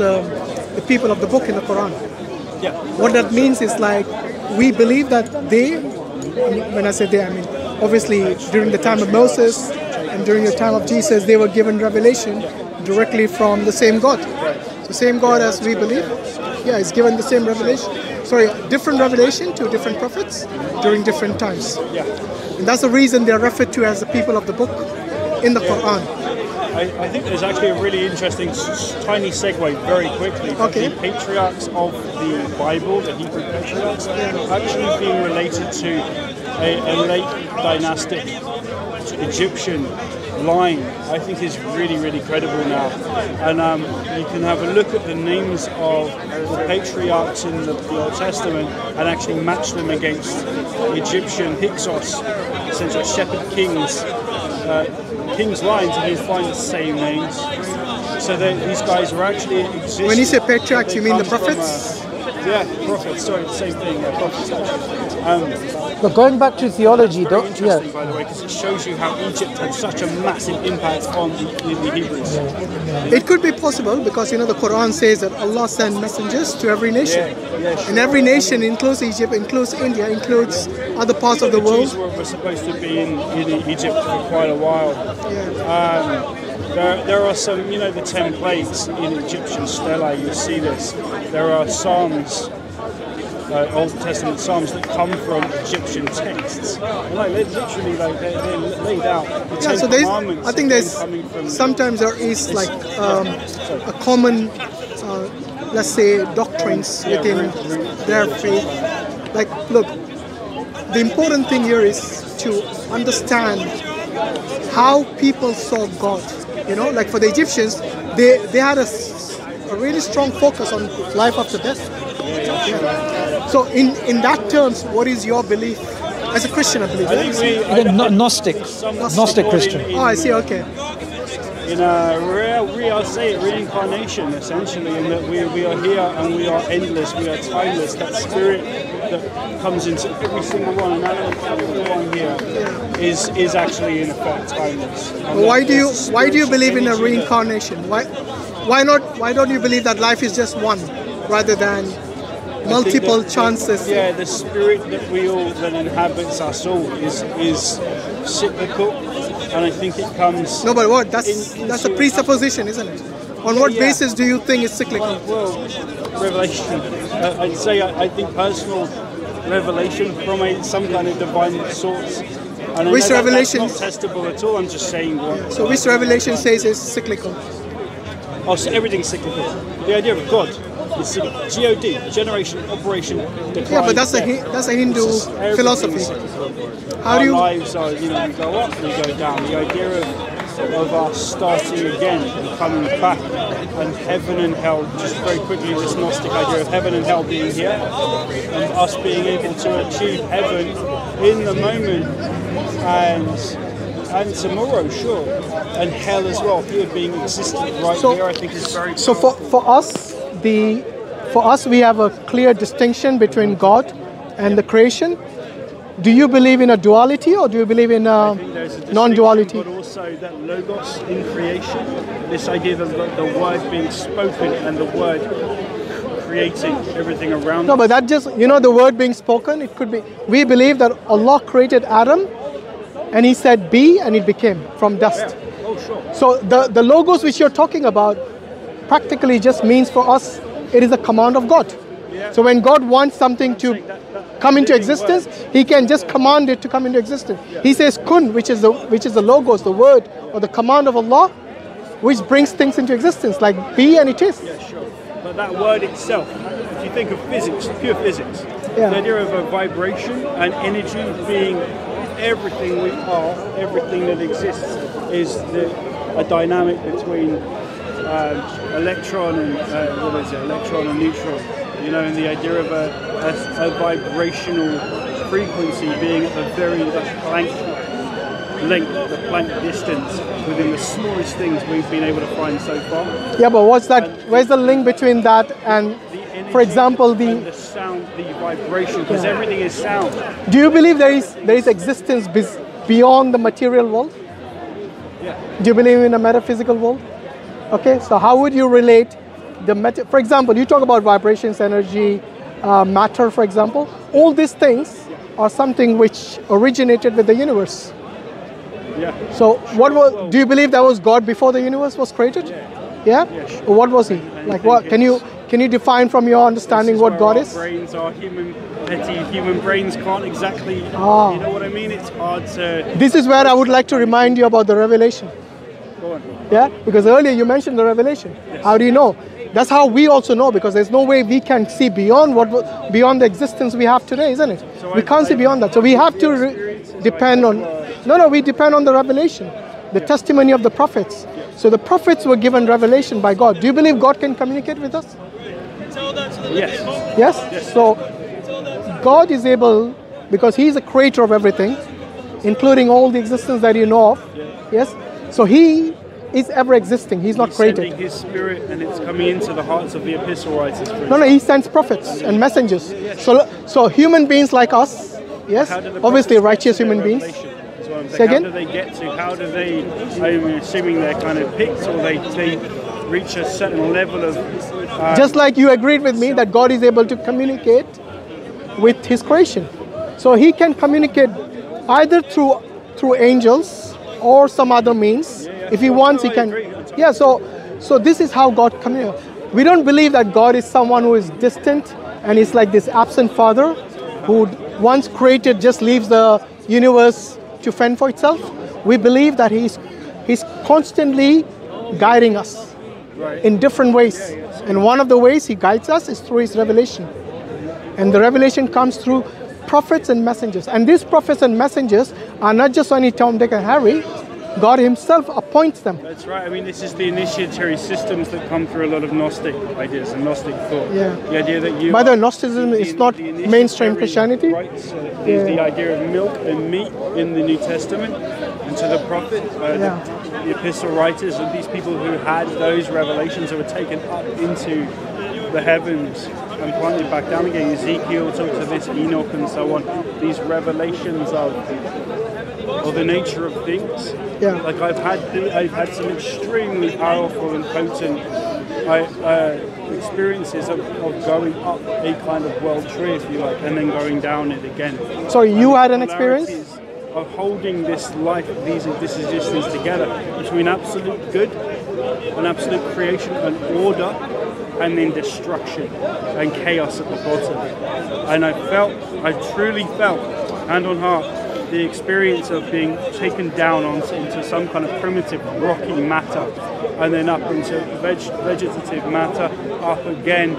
as the people of the book in the Quran. Yeah. What that means is like we believe that they, when I say they, I mean obviously during the time of Moses and during the time of Jesus, they were given revelation directly from the same God. The same God as we believe, yeah, is given the same revelation. Sorry, different revelation to different prophets during different times. Yeah. And that's the reason they're referred to as the people of the book in the Quran. I think there's actually a really interesting tiny segue very quickly. Okay. The patriarchs of the Bible, the Hebrew patriarchs, actually being related to a late dynastic Egyptian line, I think is really, really credible now. And you can have a look at the names of the patriarchs in the Old Testament and actually match them against Egyptian Hyksos, essentially shepherd kings lines, and you find the same names. So these guys were actually existing. When you say patriarchs, you mean the prophets? Yeah, prophets, sorry, same thing, prophets actually. But going back to theology, very interesting, by the way, because it shows you how Egypt had such a massive impact on the Hebrews. It could be possible because, you know, the Quran says that Allah sent messengers to every nation. Yeah, sure. And every nation includes Egypt, includes India, includes other parts of the world. Jews were supposed to be in Egypt for quite a while. There are some, you know, the 10 plagues in Egyptian stela, you see this. There are psalms, Old Testament psalms that come from Egyptian texts. And like, literally, like, they're laid out. The 10 so commandments I think there's, sometimes there is like a common, let's say, doctrines within their faith. Like, look, the important thing here is to understand how people saw God. You know, like for the Egyptians, they had a really strong focus on life after death. So in that terms, what is your belief? As a Christian, I believe. Gnostic Christian. Oh, I see, okay. In I'll say reincarnation, essentially, in that we are here and we are endless, we are timeless. That spirit that comes into every single one, and everyone here is actually in effect timeless. Why do you believe in a reincarnation? Why don't you believe that life is just one rather than multiple chances? Yeah, the spirit that inhabits us all is cyclical, and I think it comes. No, but what? That's a presupposition, isn't it? On what basis do you think it's cyclical? Well, revelation. I'd say I think personal revelation from some kind of divine source. And which revelation? That's not testable at all. I'm just saying what. So which revelation says it's cyclical? Oh, so everything's cyclical. The idea of God is cyclical. God, generation, operation, decline. Yeah, but that's a Hindu philosophy. How do you? Our lives are, you know, we go up, we go down. The idea of us starting again and coming back, and heaven and hell, just very quickly, this Gnostic idea of heaven and hell being here, and us being able to achieve heaven in the moment, and tomorrow, sure, and hell as well, here being existent right here, I think is very. So for us, we have a clear distinction between God and the creation. Do you believe in a duality, or do you believe in a non-duality? But also that logos in creation, this idea of the word being spoken and the word creating everything around. No, but that just, you know, the word being spoken, it could be. We believe that Allah created Adam, and He said be, and it became from dust. Yeah. Oh, sure. So the logos which you're talking about practically just means for us, it is a command of God. Yeah. So when God wants something to come into existence, He can just command it to come into existence. Yeah. He says kun, which is the logos, the word or the command of Allah, which brings things into existence, like be and it is. Yeah, sure. But that word itself, if you think of physics, pure physics, the idea of a vibration and energy being everything we are, everything that exists, is a dynamic between electron and electron and neutron. You know, and the idea of a vibrational frequency being at the very Planck length, the Planck distance within the smallest things we've been able to find so far. Yeah, but what's that? Where's the link between that and, for example, the sound, the vibration? Because everything is sound. Do you believe there is existence beyond the material world? Yeah. Do you believe in a metaphysical world? Okay, so how would you relate for example, you talk about vibrations, energy, matter, for example. All these things are something which originated with the universe. Yeah. So do you believe that was God before the universe was created? Yeah? Yeah, sure. What was he? Like what? Can you define from your understanding what God is? Brains are petty human brains can't exactly, you know what I mean? It's hard to... This is where I would like to remind you about the revelation. Go on. Yeah? Because earlier you mentioned the revelation. Yes. How do you know? That's how we also know, because there's no way we can see beyond beyond the existence we have today, isn't it? So we can't see beyond that. So we have to depend on... we depend on the revelation, the testimony of the prophets. So the prophets were given revelation by God. Do you believe God can communicate with us? Yes. Yes? Yes. So God is able, because He is the creator of everything, including all the existence that you know of. Yes? So He is ever existing. He's not created. Sending His Spirit, and it's coming into the hearts of the epistle writers. No, He sends prophets and messengers. So human beings like us, yes, obviously righteous human beings. How do they get to? How do they? I'm assuming they're kind of picked, or they reach a certain level of. Just like you agreed with me that God is able to communicate with His creation, so He can communicate either through angels or some other means. If He wants, He can. Yeah. So this is how God communicates. We don't believe that God is someone who is distant and is like this absent Father who once created just leaves the universe to fend for itself. We believe that He's constantly guiding us in different ways. And one of the ways He guides us is through His revelation. And the revelation comes through prophets and messengers. And these prophets and messengers are not just only Tom, Dick, and Harry. God Himself appoints them. That's right. I mean, this is the initiatory systems that come through a lot of Gnostic ideas and Gnostic thought. Yeah. The idea that you... By the way, Gnosticism is not mainstream Christianity. Rights, the idea of milk and meat in the New Testament, and to the prophet, the epistle writers, and these people who had those revelations that were taken up into the heavens and planted back down again. Ezekiel talks of this, Enoch and so on. These revelations of the nature of things. Yeah. Like I've had some extremely powerful and potent experiences of going up a kind of world tree, if you like, and then going down it again. Sorry, you had an experience? Of holding this life, this existence together between absolute good and absolute creation and order, and then destruction and chaos at the bottom. And I truly felt, hand on heart, the experience of being taken down into some kind of primitive rocky matter, and then up into vegetative matter, up again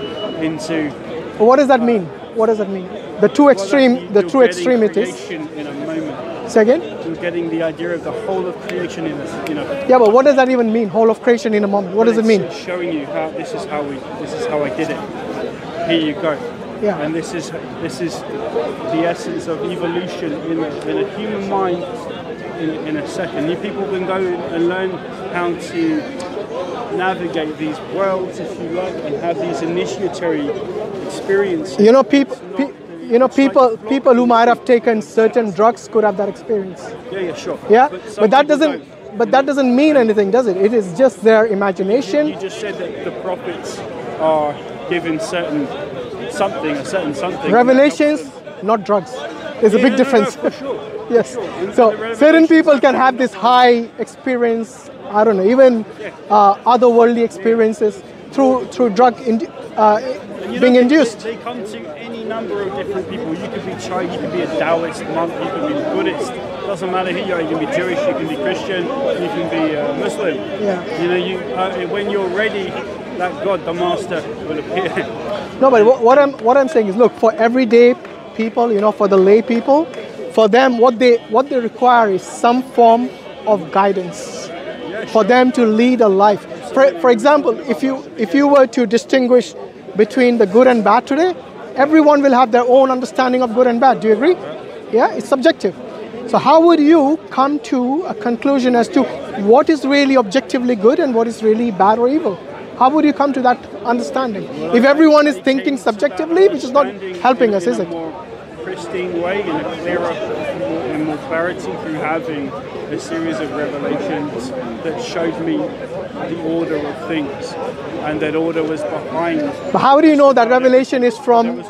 into... What does that mean? What does that mean? The two extremities. In a moment. Say again? You're getting the idea of the whole of creation in a, Yeah, but what does that even mean? Whole of creation in a moment. What does it mean? Showing you how this is how I did it. Here you go. Yeah. And this is the essence of evolution in a human mind in a second. You people can go and learn how to navigate these worlds, if you like, and have these initiatory experiences. People who might have taken certain drugs could have that experience. Yeah, sure. Yeah, but that doesn't mean anything, does it? It is just their imagination. You just said that the prophets are given a certain something. Revelations, not drugs. There's a big difference. No, for sure. Yes. For sure. So certain people can have this high experience. I don't know, even otherworldly experiences through drug being induced. They come to any number of different people. You could be Chinese, you could be a Taoist monk, you could be Buddhist. Doesn't matter who you are. You can be Jewish, you can be Christian, you can be Muslim. Yeah. When you're ready, that God, the Master, will appear. No, but what I'm saying is, look, for everyday people, for the lay people, for them, what they require is some form of guidance for them to lead a life. For example, if you were to distinguish between the good and bad today, everyone will have their own understanding of good and bad. Do you agree? Yeah, it's subjective. So how would you come to a conclusion as to what is really objectively good and what is really bad or evil? How would you come to that understanding? If everyone is thinking subjectively, which is not helping us, is it? In a more pristine way, in a clearer and more more clarity through having a series of revelations that showed me the order of things, and that order was behind. But how do you know that revelation is There from? was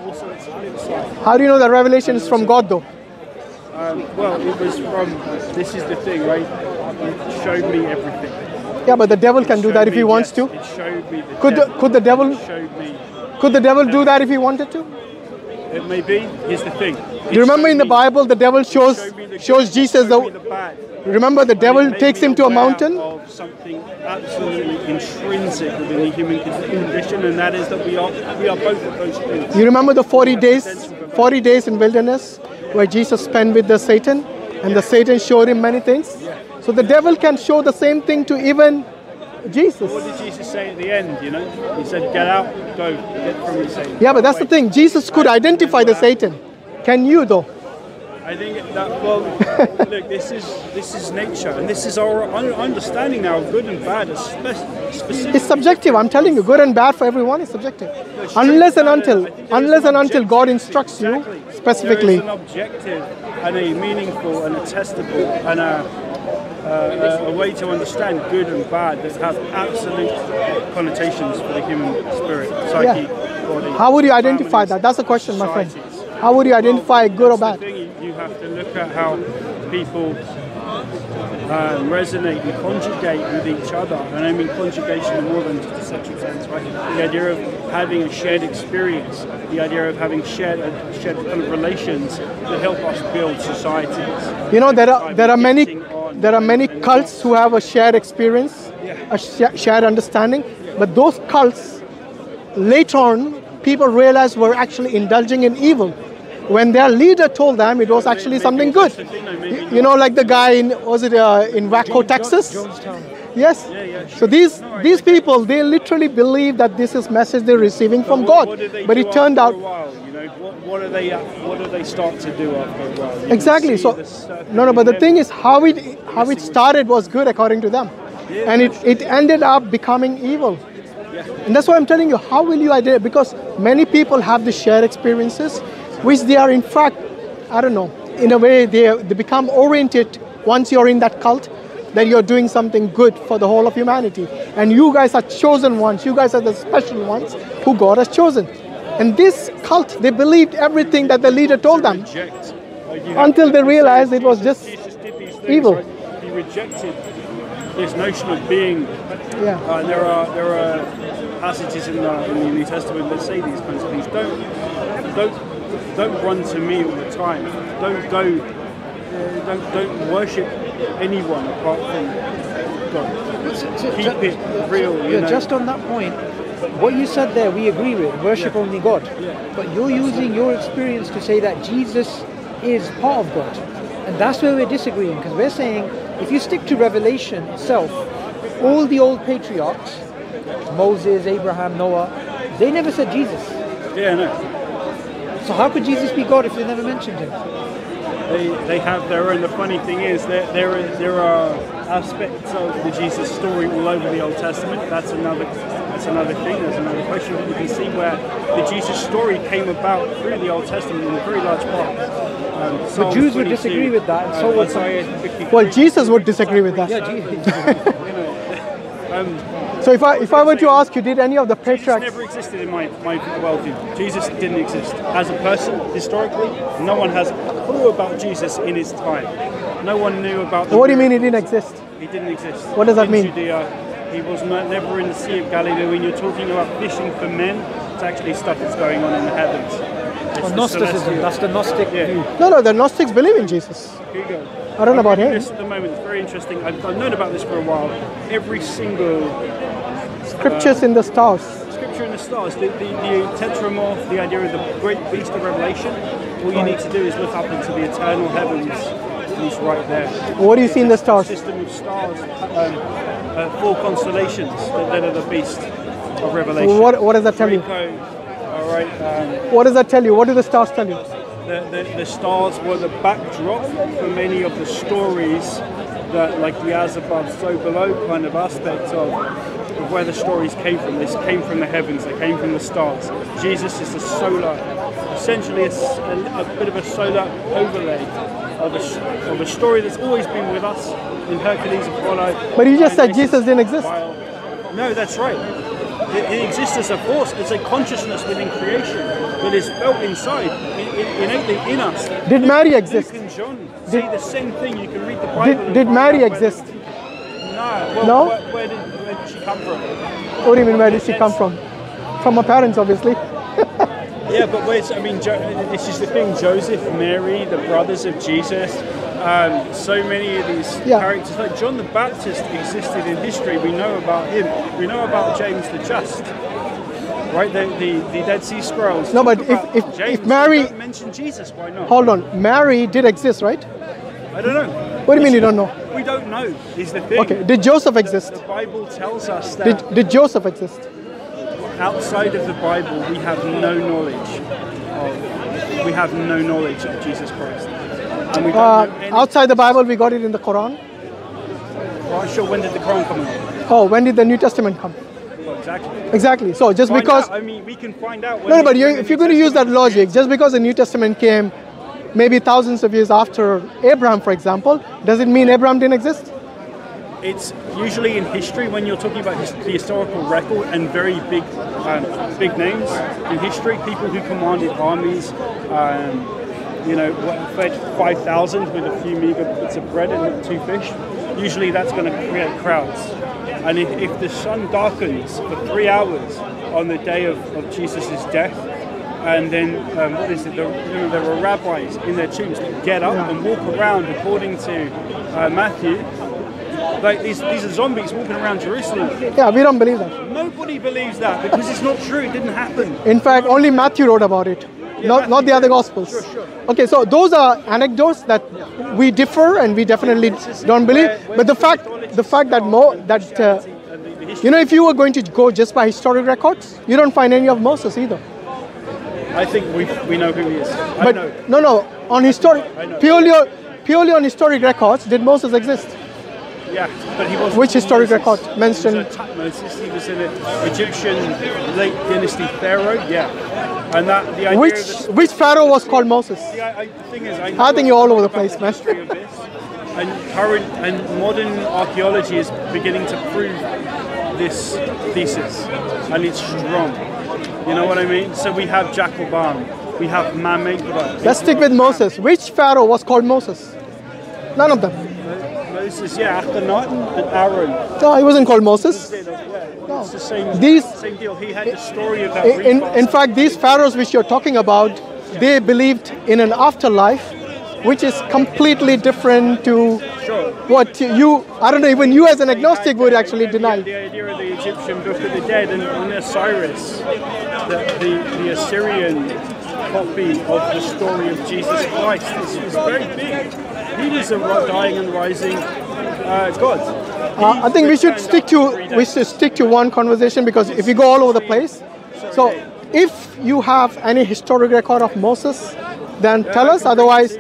also its flip side. How do you know that revelation is from God, though? Well, it was from. This is the thing, right? It showed me everything. Yeah, but the devil can do that if he wants to. It showed me the Could the devil showed me. could the devil do that if he wanted to? It may be. Here's the thing. Do you remember in the Bible the devil shows Jesus the? bad. Remember the devil takes him to a mountain. Of something absolutely intrinsic within the human condition, and that is that we are both of those things. You remember the 40 days in wilderness where Jesus spent with the Satan, and the Satan showed him many things. So the devil can show the same thing to even Jesus. What did Jesus say at the end? You know, he said, "Get out, go, get from me, Satan." Yeah, but that's the thing. Jesus could identify the Satan. Can you though? I think that, well, look, this is nature, and this is our understanding now of good and bad. Specific. It's subjective. I'm telling you, good and bad for everyone is subjective. Unless and until God instructs you specifically. There is an objective and a meaningful and a testable and a way to understand good and bad that have absolute connotations for the human spirit, psyche, body. How would you identify that? That's the question, my friend. How would you identify good or bad? You have to look at how people resonate and conjugate with each other. And I mean conjugation in more than just a sexual sense, right? The idea of having a shared experience, the idea of having shared kind of relations that help us build societies. You know, there are many cults who have a shared experience, a shared understanding, but those cults later on people realized were actually indulging in evil. When their leader told them it was actually something good. You know, like the guy in Waco, Texas? Yes. So these people, they literally believe that this is message they're receiving from God. But it turned out. What do they start to do after a while? Exactly. So no, but the thing is how it started was good according to them. And it ended up becoming evil. And that's why I'm telling you, how will you identify? Because many people have the shared experiences, which they are in fact, I don't know, in a way they become oriented once you're in that cult, that you're doing something good for the whole of humanity. And you guys are chosen ones, you guys are the special ones who God has chosen. And this cult, they believed everything that the leader told them, until they realized it was just evil. He rejected this notion of being. There are passages in the New Testament that say these kinds of things. Don't run to me all the time. Don't worship anyone apart from God. Keep it real. You know? Just on that point, what you said there, we agree with. Worship only God. But you're using your experience to say that Jesus is part of God, and that's where we're disagreeing. Because we're saying if you stick to Revelation itself, all the old patriarchs, Moses, Abraham, Noah, they never said Jesus. Yeah, no. So how could Jesus be God if they never mentioned him? They have their own. The funny thing is that there are aspects of the Jesus story all over the Old Testament. That's another thing. There's another question. But you can see where the Jesus story came about through the Old Testament in a very large part. But Jews would disagree with that, and so would some. Well, Jesus would disagree with that. Yeah, Jesus. So if I were to ask you, did any of the patriarchs? Jesus never existed in my worldview. Jesus didn't exist as a person historically. No one has a clue about Jesus in his time. No one knew about. What do you mean he didn't exist? He didn't exist. What does that mean? Judea, he was never in the Sea of Galilee. When you're talking about fishing for men, it's actually stuff that's going on in the heavens. Well, Gnosticism, that's the Gnostic view. No, the Gnostics believe in Jesus. Here you go. I don't know about him. This at the moment, it's very interesting. I've known about this for a while. Every single scriptures in the stars. Scripture in the stars, the tetramorph, the idea of the great beast of Revelation. All you need to do is look up into the eternal heavens, and he's right there. What do you see in the stars? A system of stars, 4 constellations that are the beast of Revelation. So what does that tell you? All right. What does that tell you? What do the stars tell you? The stars were the backdrop for many of the stories that, like the as above, so below kind of aspect of where the stories came from. This came from the heavens, they came from the stars. Jesus is the solar, essentially a bit of a solar overlay of a story that's always been with us in Hercules, Apollo. But you just said Jesus didn't exist. No, that's right. It exists as a force. It's a consciousness within creation that is felt inside, innately in us. Did Mary exist? Luke and John say the same thing. You can read the Bible. Did Mary exist? No. Well, No? Where did she come from? What do you mean, where did she come from? From her parents, obviously. Yeah, but I mean, this is the thing. Joseph, Mary, the brothers of Jesus. So many of these characters, like John the Baptist, existed in history. We know about him. We know about James the Just, right? The Dead Sea Scrolls. No, but if Mary don't mention Jesus, why not? Hold on, Mary did exist, right? I don't know. What do you mean you don't know? We don't know. Is the thing. Okay. Did Joseph exist? The Bible tells us that. Did Joseph exist? Outside of the Bible, we have no knowledge of Jesus Christ. And we don't know anything. Outside the Bible, we got it in the Quran. Well, sure. When did the Quran come out? Oh, when did the New Testament come? Well, exactly. Exactly. So just because I mean, we can find out. No, but if you're going to use that logic, just because the New Testament came maybe thousands of years after Abraham, for example, does it mean Abraham didn't exist? It's usually in history when you're talking about the historical record and very big names in history, people who commanded armies, fed 5,000 with a few meager bits of bread and 2 fish. Usually that's going to create crowds. And if the sun darkens for 3 hours on the day of Jesus' death, and then there were rabbis in their tombs that get up and walk around, according to Matthew. Like these are zombies walking around Jerusalem. Yeah, we don't believe that. Nobody believes that because it's not true. It didn't happen. In fact, only Matthew wrote about it, not the other Gospels. Sure. Okay, so those are anecdotes that we differ and we definitely don't believe. But the fact that if you were going to go just by historic records, you don't find any of Moses either. I think we know who he is. But no, on historic, purely on historic records, did Moses exist? Yeah, but he was. Which historic record mentioned? Moses. He was an Egyptian late dynasty pharaoh. Yeah, and that the idea. Which pharaoh was called Moses? The thing is, I think you're all over the place, man. And current and modern archaeology is beginning to prove this thesis, and it's strong. You know what I mean? So we have Jacoban, we have man-made products. Let's stick with Moses. Which pharaoh was called Moses? None of them. Moses, Akhenaten and Aaron. No, he wasn't called Moses. No. It's the same deal. He had the story of that. In fact, these pharaohs which you're talking about, they believed in an afterlife, which is completely different to what I don't know, even you as an agnostic would actually deny. The idea of the Egyptian Book of the Dead and Osiris, the Assyrian copy of the story of Jesus Christ is very big. He is a dying and rising God. I think we should stick to one conversation, because if we go all over the place. So if you have any historic record of Moses, then tell us. Otherwise,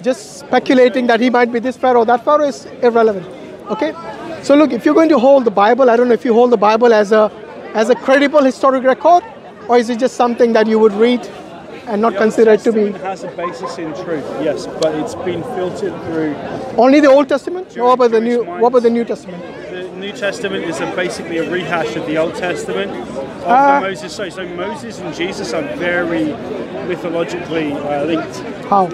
just speculating that he might be this pharaoh, that pharaoh is irrelevant. Okay? So look, if you're going to hold the Bible, I don't know if you hold the Bible as a credible historic record, or is it just something that you would read and not consider it to be? It has a basis in truth, yes, but it's been filtered through. Only the Old Testament? What about the New? What about the New Testament? The New Testament is basically a rehash of the Old Testament of the Moses. So Moses and Jesus are very mythologically linked. How?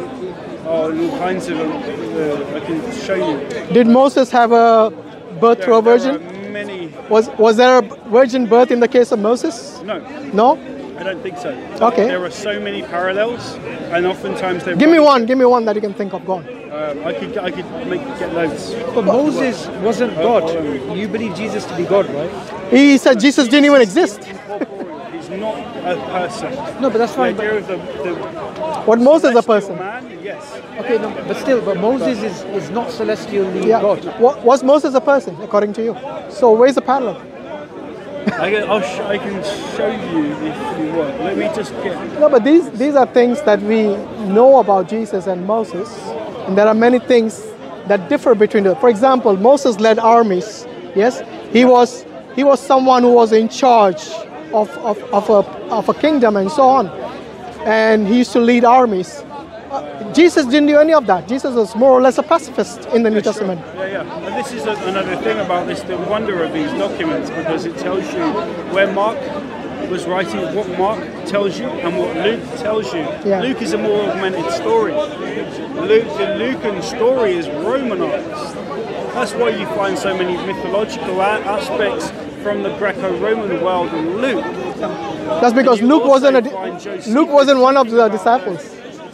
Oh, all kinds of I can show you. Did Moses have a birth through a virgin? Many. Was there a virgin birth in the case of Moses? No. No? I don't think so. Okay. There are so many parallels, and oftentimes they. Give me one that you can think of. Go on. I could get loads. But Moses wasn't God. You believe Jesus to be God, right? He said Jesus didn't even exist. He's not a person. No, but that's fine. The idea of what Moses a person? Man, yes. Okay, no, but Moses is not celestially God. Was Moses a person, according to you? So where's the parallel? I can show you if you want. Let me just get. No, but these are things that we know about Jesus and Moses, and there are many things that differ between them. For example, Moses led armies. Yes, he was someone who was in charge of a kingdom and so on, and he used to lead armies. Jesus didn't do any of that. Jesus was more or less a pacifist in the New Testament. Yeah. And this is another thing about this, the wonder of these documents, because it tells you where Mark was writing, what Mark tells you and what Luke tells you. Yeah. Luke is a more augmented story. The Lucan story is Romanized. That's why you find so many mythological aspects from the Greco-Roman world in Luke. That's because Luke wasn't one of the disciples.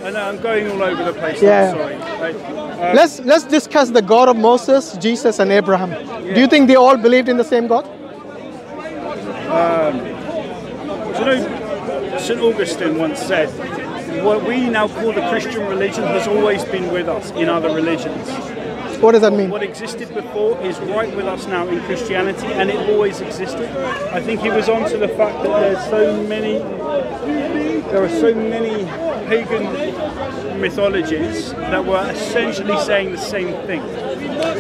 I know, I'm going all over the place. Yeah. I'm sorry. Let's discuss the God of Moses, Jesus, and Abraham. Do you think they all believed in the same God? You know, St. Augustine once said, what we now call the Christian religion has always been with us in other religions. What does that mean? What existed before is right with us now in Christianity, and it always existed. I think he was on to the fact that there are so many pagan mythologies that were essentially saying the same thing.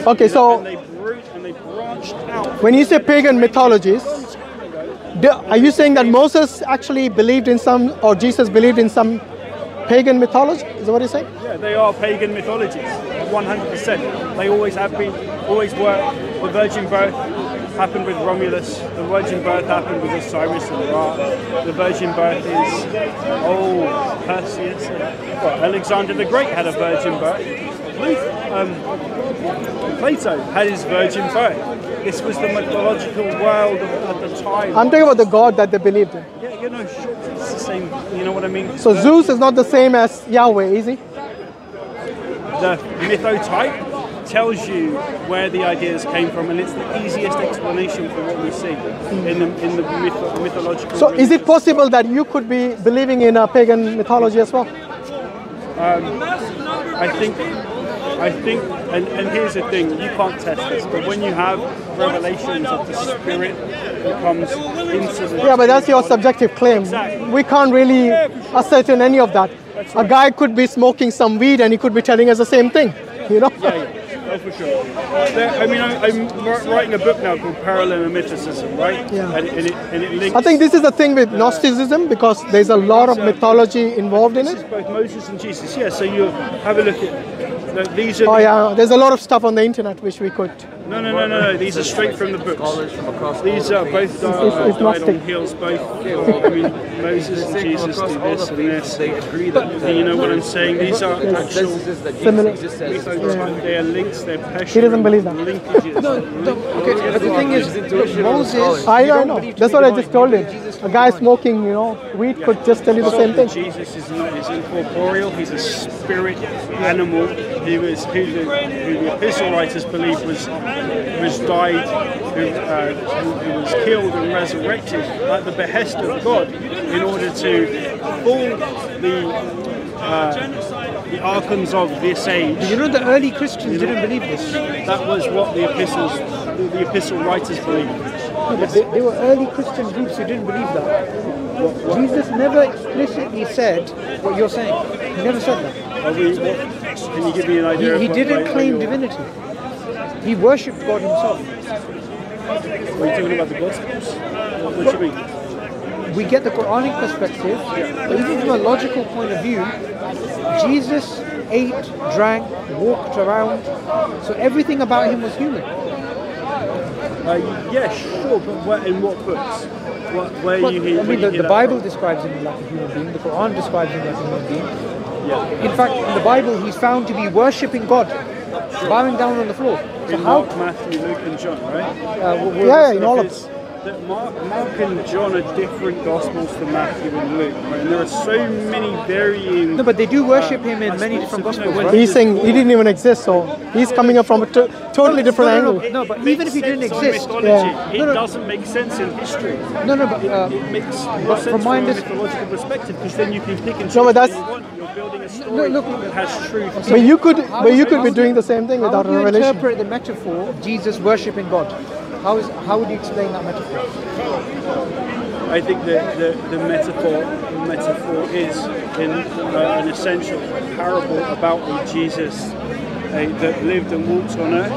Okay, so and they branched out. When you say pagan mythologies, are you saying that Moses actually believed in some, or Jesus believed in some pagan mythology? Is that what you're saying? Yeah, they are pagan mythologies, 100%. They always have been, always were. The virgin birth happened with Romulus. The virgin birth happened with Osiris and Ra. The virgin birth is, Perseus. Alexander the Great had a virgin birth. Plato had his virgin birth. This was the mythological world at the time. I'm talking about the God that they believed in. Yeah, you know, sure, it's the same, you know what I mean? So Zeus is not the same as Yahweh, is he? The mythotype tells you where the ideas came from, and it's the easiest explanation for what we see in the mythological. So is it possible that you could be believing in a pagan mythology as well? I think, and here's the thing, you can't test this, but when you have revelations of the Spirit that comes into the... Yeah, but that's your subjective claim. Exactly. We can't really ascertain any of that. Right. A guy could be smoking some weed and he could be telling us the same thing, you know? Yeah. Oh, for sure. I mean, I'm writing a book now called Parallel Mythicism, right? Yeah. And it links... I think this is the thing with Gnosticism, because there's a lot of mythology involved in it. This is both Moses and Jesus, yeah. So you have a look at... These are there's a lot of stuff on the internet which we could... No. These are straight from the books. These are both died on heels, both. I mean, Moses and Jesus do this and this. And you know what I'm saying? These are actual similar. They are links, they're passion. He doesn't believe that. Linkages. Okay, but the thing is, Moses... I know. That's what I just told him. A guy smoking, weed could just tell you the same thing. Jesus is incorporeal. He's a spirit animal who the epistle writers believe was died, who was killed and resurrected at the behest of God in order to fool the archons of this age. You know, the early Christians didn't believe this. That was what the epistle writers believed. No, but there were early Christian groups who didn't believe that. Jesus never explicitly said what you're saying. He never said that. Can you give me an idea? He didn't claim divinity. He worshipped God himself. Are you talking about the Gospels? What do you mean? We get the Quranic perspective, but even from a logical point of view, Jesus ate, drank, walked around, so everything about him was human. Yeah, sure, but in what books? The Bible describes him like a human being, the Quran describes him like a human being. Yeah. In fact, in the Bible, he's found to be worshipping God, bowing down on the floor. So Mark, Matthew, Luke, and John, in right? all of them. Mark and John are different Gospels to Matthew and Luke, right? And there are so many varying... No, but they do worship him in many different Gospels, right? He's saying he didn't even exist, so he's coming up from a totally different angle. No, but even if he didn't exist... It doesn't make sense in history. It makes more sense from a mythological perspective, because then you can pick and choose what you want. You're building a story that has truth. But you could be doing the same thing without a revelation. How do you interpret the metaphor of Jesus worshipping God? How would you explain that metaphor? I think the metaphor is in an essential parable about a Jesus that lived and walked on earth,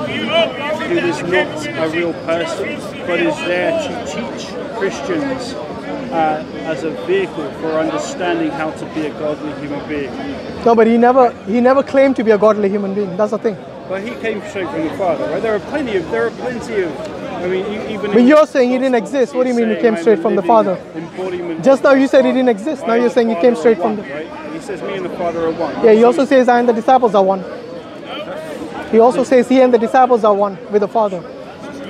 who is not a real person, but is there to teach Christians as a vehicle for understanding how to be a godly human being. No, but he never claimed to be a godly human being. That's the thing. But he came straight from the Father, right? There are plenty of. I mean, even. But you're saying he didn't exist. What do you mean he came straight from the Father? Just now you said he didn't exist. Now you're saying he came straight from the. Right? He says, "Me and the Father are one." Yeah, he also says, "I and the disciples are one." He also says he and the disciples are one with the Father.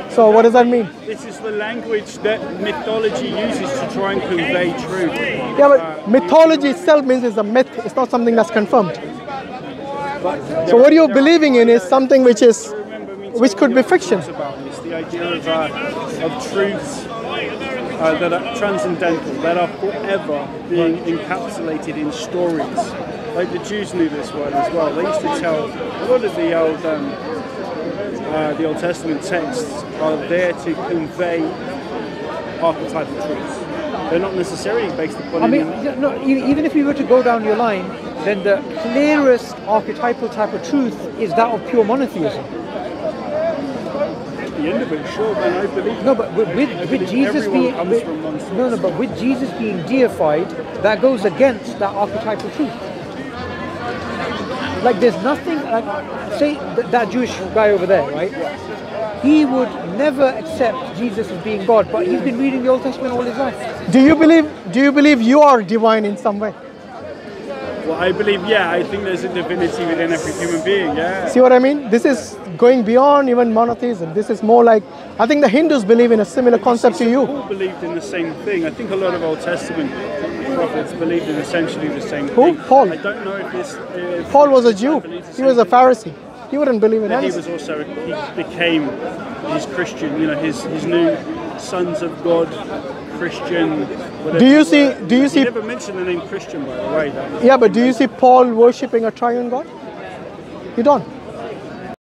So what does that mean? This is the language that mythology uses to try and convey truth. Yeah, but mythology itself means it's a myth. It's not something that's confirmed. So what you're believing in is something which could be fiction. It's the idea of truths that are transcendental, that are forever being encapsulated in stories. Like the Jews knew this word as well. They used to tell a lot of the Old Testament texts are there to convey archetypal truths. They're not necessarily based upon. I mean, no, even if we were to go down your line, then the clearest archetypal type of truth is that of pure monotheism. At the end of it, sure, man, I believe. No, but with Jesus being but with Jesus being deified, that goes against that archetypal truth. Like there's nothing like say that Jewish guy over there, right? He would never accept Jesus as being God, but he's been reading the Old Testament all his life. Do you believe you are divine in some way? Well, I believe, yeah, I think there's a divinity within every human being, yeah. See what I mean? This is going beyond even monotheism. This is more like, I think the Hindus believe in a similar concept to you. All believed in the same thing. I think a lot of Old Testament prophets believed in essentially the same Who? thing. Paul. I don't know if this... Paul was a Jew. He was a Pharisee. He wouldn't believe in anything. He was also, he became his Christian, you know, his new sons of God, Christian, whatever. Do you see? He never mentioned the name Christian, by the way. Yeah, but do you see Paul worshipping a triune God? You don't.